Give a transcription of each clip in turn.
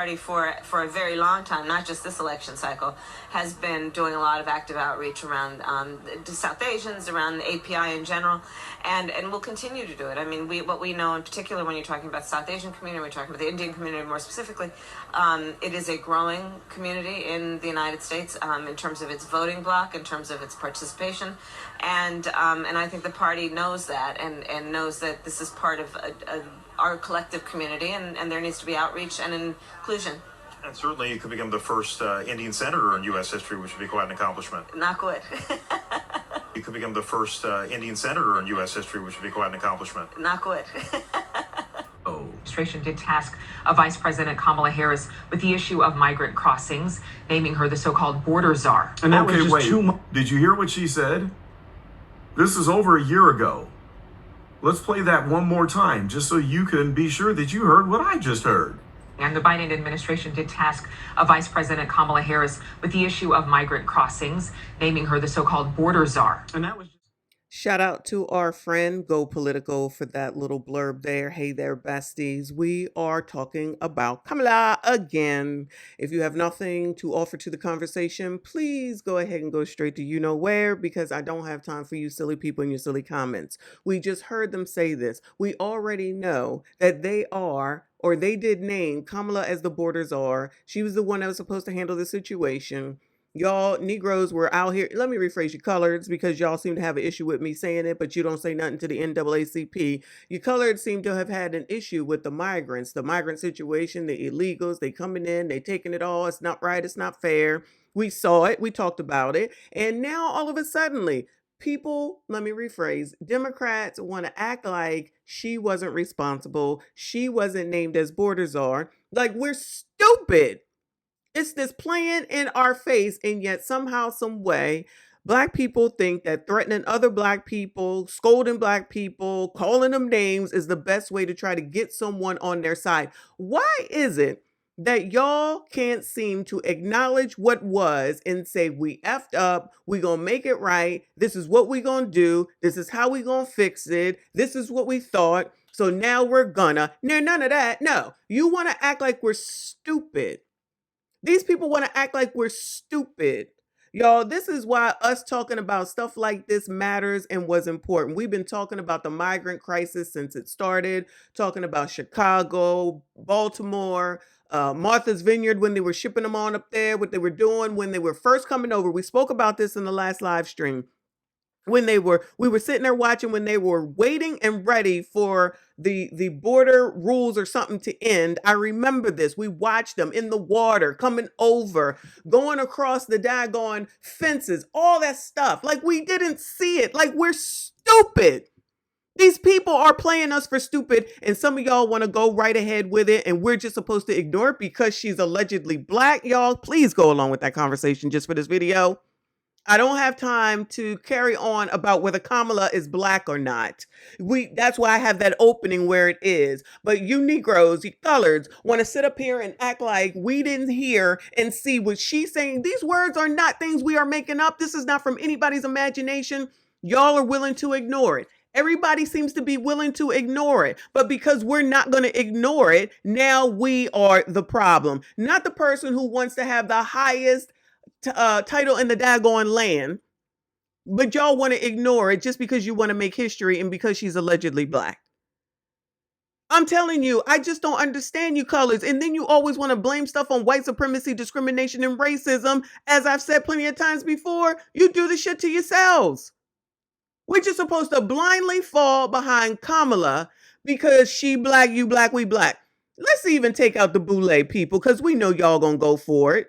party for a very long time, not just this election cycle, has been doing a lot of active outreach around to South Asians, around the API in general, and we'll continue to do it. I mean, what we know in particular when you're talking about the South Asian community, we're talking about the Indian community more specifically, it is a growing community in the United States in terms of its voting bloc, in terms of its participation, and I think the party knows that and knows that this is part of our collective community, and there needs to be outreach and inclusion. And certainly you could become the first Indian senator in U.S. history, which would be quite an accomplishment. Not good. You could become the first Indian senator in U.S. history, which would be quite an accomplishment. Not good. Administration did task Vice President Kamala Harris with the issue of migrant crossings, naming her the so-called border czar. And that was just 2 months. Did you hear what she said? This is over a year ago. Let's play that one more time, just so you can be sure that you heard what I just heard. And the Biden administration did task Vice President Kamala Harris with the issue of migrant crossings, naming her the so-called border czar. And that was just... Shout out to our friend Go Political for that little blurb there. Hey there, besties. We are talking about Kamala again. If you have nothing to offer to the conversation, please go ahead and go straight to you know where, because I don't have time for you silly people and your silly comments. We just heard them say this. We already know that they are, or they did name Kamala as the border czar. She was the one that was supposed to handle the situation. Y'all Negroes were out here. Let me rephrase your coloreds, because y'all seem to have an issue with me saying it, but you don't say nothing to the NAACP. Your coloreds seem to have had an issue with the migrants, the migrant situation, the illegals. They coming in, they taking it all. It's not right. It's not fair. We saw it. We talked about it. And now all of a sudden, people, let me rephrase, Democrats want to act like she wasn't responsible. She wasn't named as border czar. Like, we're stupid. It's this playing in our face, and yet somehow, some way, Black people think that threatening other Black people, scolding Black people, calling them names is the best way to try to get someone on their side. Why is it that y'all can't seem to acknowledge what was and say, we effed up, we gonna make it right, this is what we gonna do, this is how we gonna fix it, this is what we thought, so now we're gonna. No, none of that. No, you want to act like we're stupid. These people want to act like we're stupid. Y'all, this is why us talking about stuff like this matters and was important. We've been talking about the migrant crisis since it started, talking about Chicago, Baltimore, Martha's Vineyard, when they were shipping them on up there, what they were doing when they were first coming over. We spoke about this in the last live stream. We were sitting there watching when they were waiting and ready for the border rules or something to end. I remember this. We watched them in the water, coming over, going across the daggone fences, all that stuff. Like, we didn't see it. Like, we're stupid. These people are playing us for stupid, and some of y'all want to go right ahead with it, and we're just supposed to ignore it because she's allegedly Black. Y'all, please go along with that conversation just for this video. I don't have time to carry on about whether Kamala is Black or not. That's why I have that opening where it is. But you Negroes, you coloreds, want to sit up here and act like we didn't hear and see what she's saying. These words are not things we are making up. This is not from anybody's imagination. Y'all are willing to ignore it. Everybody seems to be willing to ignore it. But because we're not going to ignore it, now we are the problem. Not the person who wants to have the highest title in the daggone land, but y'all want to ignore it just because you want to make history and because she's allegedly Black. I'm telling you, I just don't understand you colors. And then you always want to blame stuff on white supremacy, discrimination, and racism. As I've said plenty of times before, you do the shit to yourselves. We're just supposed to blindly fall behind Kamala because she Black, you Black, we Black. Let's even take out the Boule people, because we know y'all gonna go for it.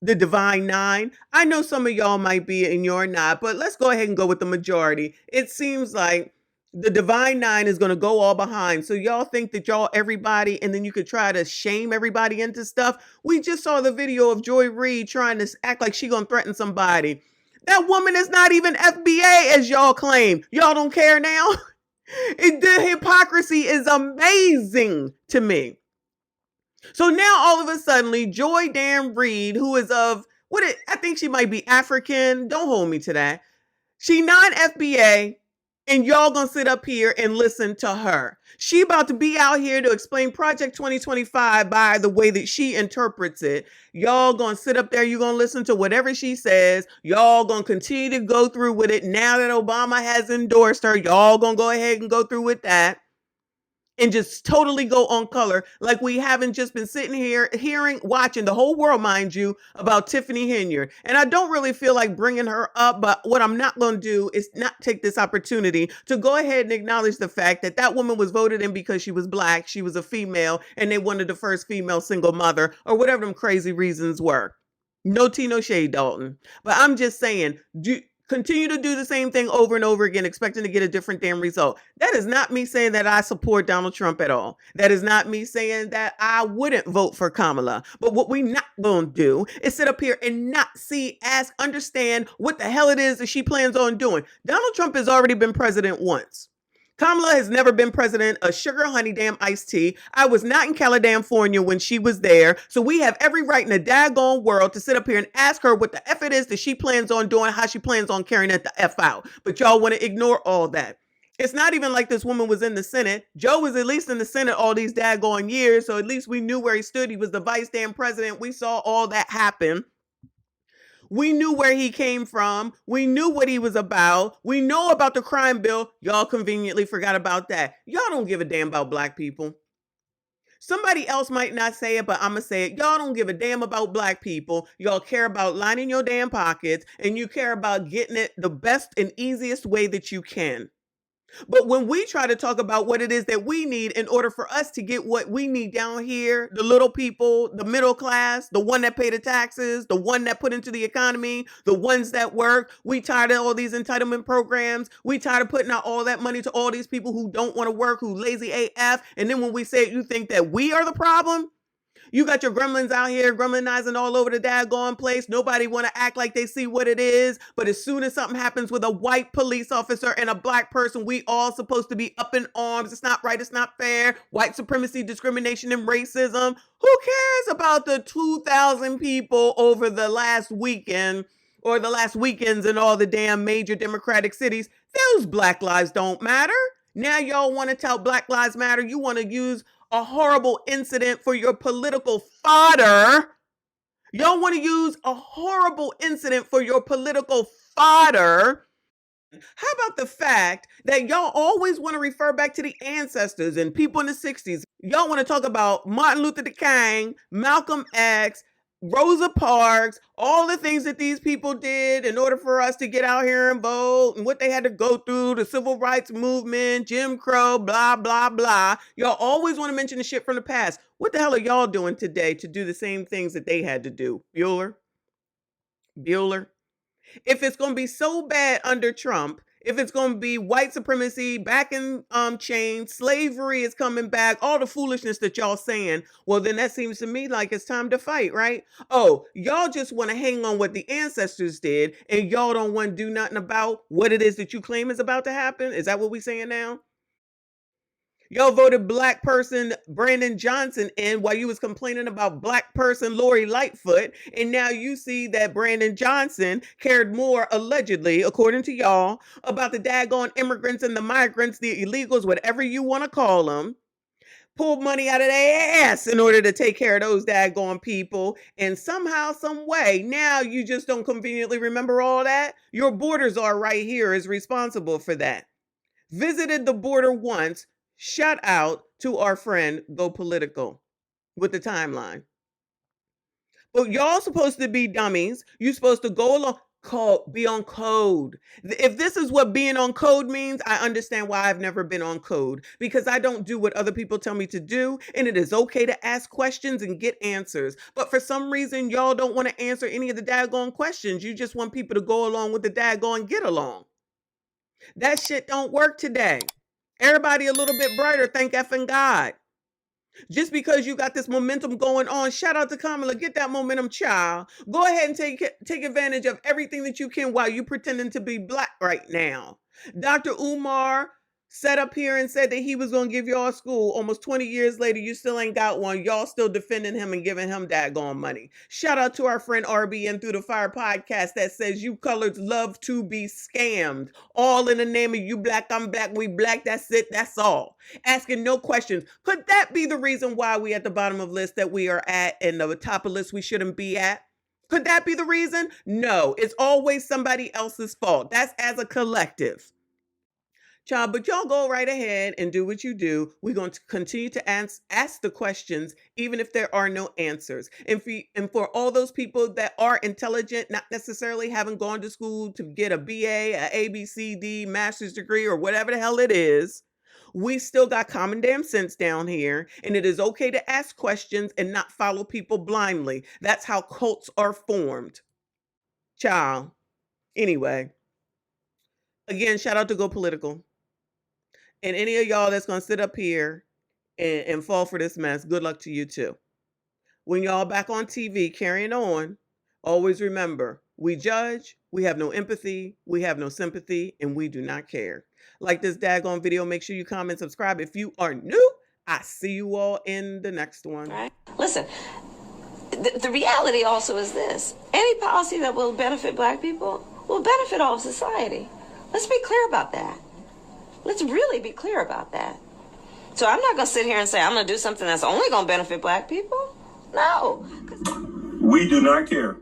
The Divine Nine. I know some of y'all might be and you're not, but let's go ahead and go with the majority. It seems like the Divine Nine is going to go all behind. So y'all think that y'all everybody, and then you could try to shame everybody into stuff. We just saw the video of Joy Reid trying to act like she going to threaten somebody. That woman is not even FBA as y'all claim. Y'all don't care now? The hypocrisy is amazing to me. So now all of a sudden, Joy Dan Reid, who is I think she might be African. Don't hold me to that. She non-FBA. And y'all gonna sit up here and listen to her. She about to be out here to explain Project 2025 by the way that she interprets it. Y'all gonna sit up there, you gonna listen to whatever she says. Y'all gonna continue to go through with it. Now that Obama has endorsed her, y'all gonna go ahead and go through with that. And just totally go on color, like we haven't just been sitting here watching the whole world, mind you, about Tiffany Henyard. And I don't really feel like bringing her up, but what I'm not going to do is not take this opportunity to go ahead and acknowledge the fact that that woman was voted in because she was black, she was a female, and they wanted the first female single mother, or whatever them crazy reasons were. No tea, no shade, Dalton. But I'm just saying, continue to do the same thing over and over again, expecting to get a different damn result. That is not me saying that I support Donald Trump at all. That is not me saying that I wouldn't vote for Kamala. But what we not going to do is sit up here and not see, ask, understand what the hell it is that she plans on doing. Donald Trump has already been president once. Kamala has never been president of sugar honey damn iced tea. I was not in California when she was there. So we have every right in the daggone world to sit up here and ask her what the F it is that she plans on doing, how she plans on carrying it the F out. But y'all want to ignore all that. It's not even like this woman was in the Senate. Joe was at least in the Senate all these daggone years. So at least we knew where he stood. He was the vice damn president. We saw all that happen. We knew where he came from. We knew what he was about. We know about the crime bill. Y'all conveniently forgot about that. Y'all don't give a damn about black people. Somebody else might not say it, but I'm going to say it. Y'all don't give a damn about black people. Y'all care about lining your damn pockets, and you care about getting it the best and easiest way that you can. But when we try to talk about what it is that we need in order for us to get what we need down here, the little people, the middle class, the one that pay the taxes, the one that put into the economy, the ones that work, we tired of all these entitlement programs. We tired of putting out all that money to all these people who don't want to work, who lazy AF. And then when we say it, you think that we are the problem? You got your gremlins out here gremlinizing all over the daggone place. Nobody want to act like they see what it is. But as soon as something happens with a white police officer and a black person, we all supposed to be up in arms. It's not right. It's not fair. White supremacy, discrimination, and racism. Who cares about the 2,000 people over the last weekend or the last weekends in all the damn major Democratic cities? Those black lives don't matter. Now y'all want to tell Black Lives Matter. You want to use a horrible incident for your political fodder. Y'all want to use a horrible incident for your political fodder. How about the fact that y'all always want to refer back to the ancestors and people in the 60s? Y'all want to talk about Martin Luther King, Malcolm X, Rosa Parks, all the things that these people did in order for us to get out here and vote, and what they had to go through, the civil rights movement, Jim Crow, blah, blah, blah. Y'all always want to mention the shit from the past. What the hell are y'all doing today to do the same things that they had to do? Bueller? If it's going to be so bad under Trump, if it's going to be white supremacy back in chains, slavery is coming back, all the foolishness that y'all saying, well, then that seems to me like it's time to fight, right? Oh, y'all just want to hang on what the ancestors did, and y'all don't want to do nothing about what it is that you claim is about to happen? Is that what we saying now? Y'all voted black person Brandon Johnson in while you was complaining about black person Lori Lightfoot. And now you see that Brandon Johnson cared more, allegedly, according to y'all, about the daggone immigrants and the migrants, the illegals, whatever you want to call them. Pulled money out of their ass in order to take care of those daggone people. And somehow, some way, now you just don't conveniently remember all that. Your borders are right here is responsible for that. Visited the border once. Shout out to our friend Go Political with the timeline. But y'all supposed to be dummies. You supposed to go along, be on code. If this is what being on code means, I understand why I've never been on code, because I don't do what other people tell me to do. And it is okay to ask questions and get answers. But for some reason, y'all don't want to answer any of the daggone questions. You just want people to go along with the daggone get along. That shit don't work today. Everybody a little bit brighter, thank effing God. Just because you got this momentum going on, shout out to Kamala, get that momentum, child. Go ahead and take advantage of everything that you can while you pretending to be black right now. Dr. Umar, Set up here and said that he was going to give y'all a school. Almost 20 years later, you still ain't got one. Y'all still defending him and giving him daggone money. Shout out to our friend RBN Through the Fire podcast that says you coloreds love to be scammed. All in the name of you black, I'm black, we black. That's it. That's all. Asking no questions. Could that be the reason why we at the bottom of the list that we are at and the top of the list we shouldn't be at? Could that be the reason? No, it's always somebody else's fault. That's as a collective. Child, but y'all go right ahead and do what you do. We're going to continue to ask the questions, even if there are no answers. And for all those people that are intelligent, not necessarily having gone to school to get a BA, a ABCD, master's degree, or whatever the hell it is, we still got common damn sense down here. And it is okay to ask questions and not follow people blindly. That's how cults are formed. Child. Anyway, again, shout out to Go Political. And any of y'all that's going to sit up here and fall for this mess, good luck to you too. When y'all back on TV carrying on, always remember, we judge, we have no empathy, we have no sympathy, and we do not care. Like this daggone video, make sure you comment, subscribe. If you are new, I see you all in the next one. Right? Listen, the reality also is this. Any policy that will benefit black people will benefit all of society. Let's be clear about that. Let's really be clear about that. So I'm not going to sit here and say I'm going to do something that's only going to benefit black people. No. We do not care.